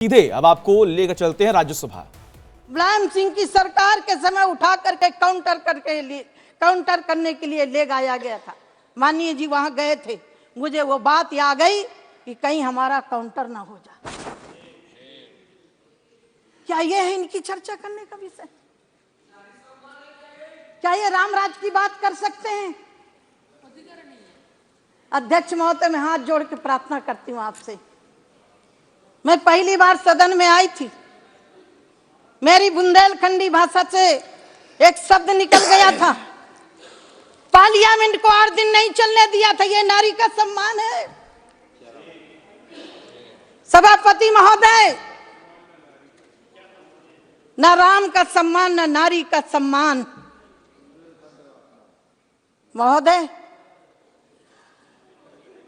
सीधे अब आपको लेकर चलते हैं राज्यसभा। मुलायम सिंह की सरकार के समय उठा करके काउंटर करने के लिए ले गाया गया था। माननीय जी वहां गए थे, मुझे वो बात याद गई कि कहीं हमारा काउंटर ना हो जाए। क्या ये है इनकी चर्चा करने का विषय? क्या ये रामराज की बात कर सकते हैं? अध्यक्ष महोदय, मैं हाथ जोड़ के प्रार्थना करती हूँ आपसे। मैं पहली बार सदन में आई थी, मेरी बुंदेलखंडी भाषा से एक शब्द निकल गया था, पार्लियामेंट को 8 दिन नहीं चलने दिया था। ये नारी का सम्मान है। सभापति महोदय, न राम का सम्मान न नारी का सम्मान। महोदय,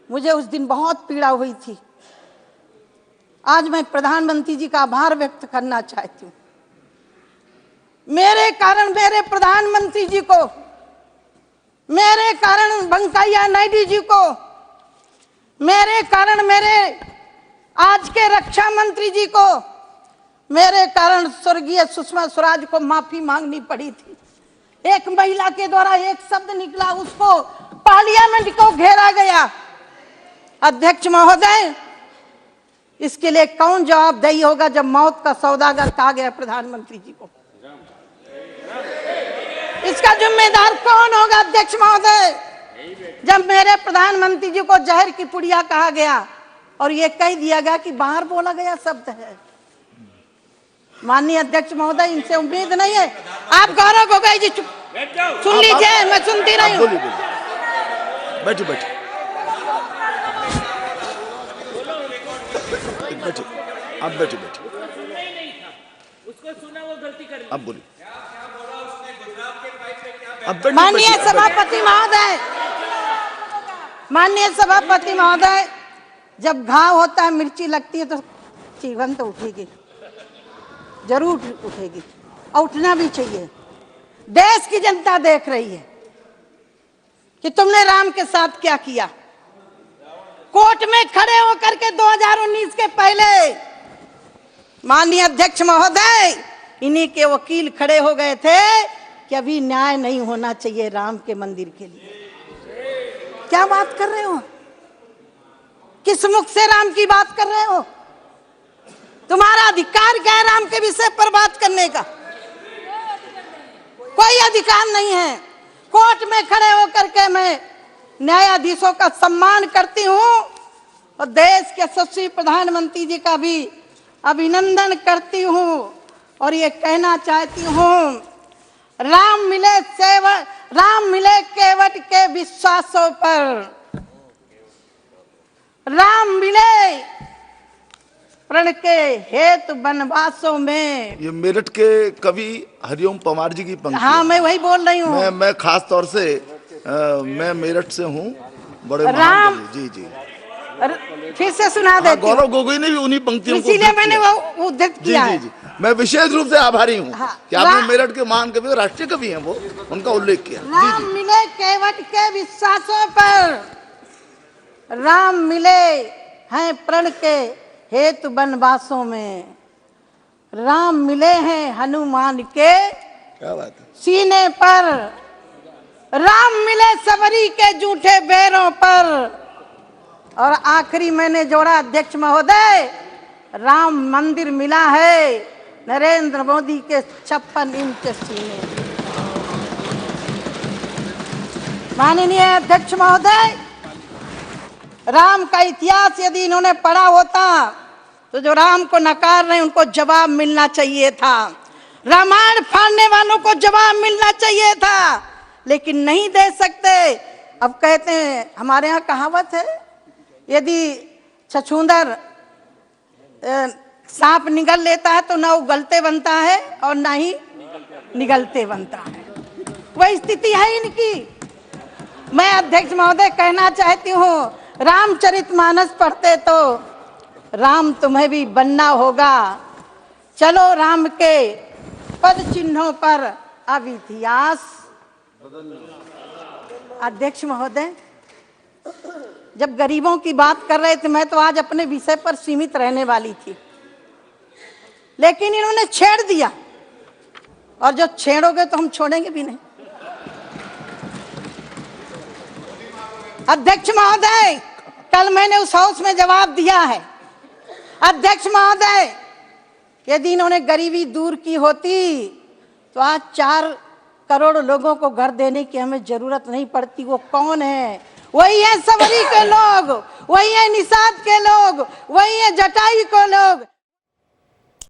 मुझे उस दिन बहुत पीड़ा हुई थी। आज मैं प्रधानमंत्री जी का आभार व्यक्त करना चाहती हूँ। मेरे कारण मेरे प्रधानमंत्री जी को, मेरे कारण वेंकैया नायडू जी को, मेरे कारण मेरे आज के रक्षा मंत्री जी को, मेरे कारण स्वर्गीय सुषमा स्वराज को माफी मांगनी पड़ी थी। एक महिला के द्वारा एक शब्द निकला, उसको पार्लियामेंट को घेरा गया। अध्यक्ष महोदय, इसके लिए कौन जवाबदेही होगा जब मौत का सौदागर कहा गया प्रधानमंत्री जी को? इसका जिम्मेदार कौन होगा अध्यक्ष महोदय? जब मेरे प्रधानमंत्री जी को जहर की पुड़िया कहा गया और ये कह दिया गया कि बाहर बोला गया शब्द है। माननीय अध्यक्ष महोदय, इनसे उम्मीद नहीं है। आप गौरव गोगोई जी सुन लीजिए, मैं सुनती रही हूँ। बैठिए बैठिए आप बैठिए उसको सुना, वो गलती कर ली। आप बोलिए। माननीय सभापति महोदय, माननीय सभापति महोदय, जब घाव होता है, मिर्ची लगती है तो जीवन तो उठेगी, जरूर उठेगी और उठना भी चाहिए। देश की जनता देख रही है कि तुमने राम के साथ क्या किया। कोर्ट में खड़े होकर के 2019 के पहले माननीय अध्यक्ष महोदय, इन्हीं के वकील खड़े हो गए थे कि अभी न्याय नहीं होना चाहिए राम के मंदिर के लिए। क्या बात कर रहे हो? किस मुख से राम की बात कर रहे हो? तुम्हारा अधिकार क्या है राम के विषय पर बात करने का? कोई अधिकार नहीं है। कोर्ट में खड़े होकर के मैं न्यायाधीशों का सम्मान करती हूँ और देश के यशस्वी प्रधानमंत्री जी का भी अभिनंदन करती हूँ और ये कहना चाहती हूँ, राम मिले केवट के विश्वासों पर, राम मिले प्रण के हेतु वनवासों में। ये मेरठ के कवि हरिओम पंवार जी की पंक्ति। हाँ, मैं वही बोल रही हूँ। मैं खास तौर से मैं मेरठ से हूँ। बड़े राम, जी जी फिर से सुना देती हूँ। गौरव गोगोई ने भी उन्हीं पंक्तियों को इसीलिए मैंने वो उद्धृत किया है। जी। मैं विशेष रूप से आभारी हूँ कि आपने मेरठ के महान कवि, राष्ट्रीय कवि हैं वो, उनका उल्लेख किया। राम मिले केवट के विश्वासों पर, राम मिले हैं प्रण के हेतु वनवासों में, राम मिले हैं हनुमान के क्या बात है सीने पर, राम मिले सबरी के जूठे बैरों पर। और आखिरी मैंने जोड़ा अध्यक्ष महोदय, राम मंदिर मिला है नरेंद्र मोदी के 56 इंच सीने। माननीय अध्यक्ष महोदय, राम का इतिहास यदि इन्होंने पढ़ा होता तो जो राम को नकार रहे उनको जवाब मिलना चाहिए था। रामायण फाड़ने वालों को जवाब मिलना चाहिए था, लेकिन नहीं दे सकते। अब कहते हैं, हमारे यहाँ कहावत है, यदि छछूंदर सांप निगल लेता है तो ना उगलते बनता है और ना ही निगलते बनता है। वही स्थिति है इनकी। मैं अध्यक्ष महोदय कहना चाहती हूँ, रामचरितमानस पढ़ते तो राम तुम्हें भी बनना होगा। चलो राम के पद चिन्हों पर अब इतिहास। अध्यक्ष महोदय, जब गरीबों की बात कर रहे थे, मैं तो आज अपने विषय पर सीमित रहने वाली थी। लेकिन इन्होंने छेड़ दिया, और जो छेड़ोगे तो हम छोड़ेंगे भी नहीं। अध्यक्ष महोदय, कल मैंने उस हाउस में जवाब दिया है। अध्यक्ष महोदय, यदि इन्होंने गरीबी दूर की होती तो आज 4 करोड़ लोगों को घर देने की हमें जरूरत नहीं पड़ती। वो कौन है? वही है सवरी के लोग, वही है निषाद के लोग, वही है जटाई के लोग।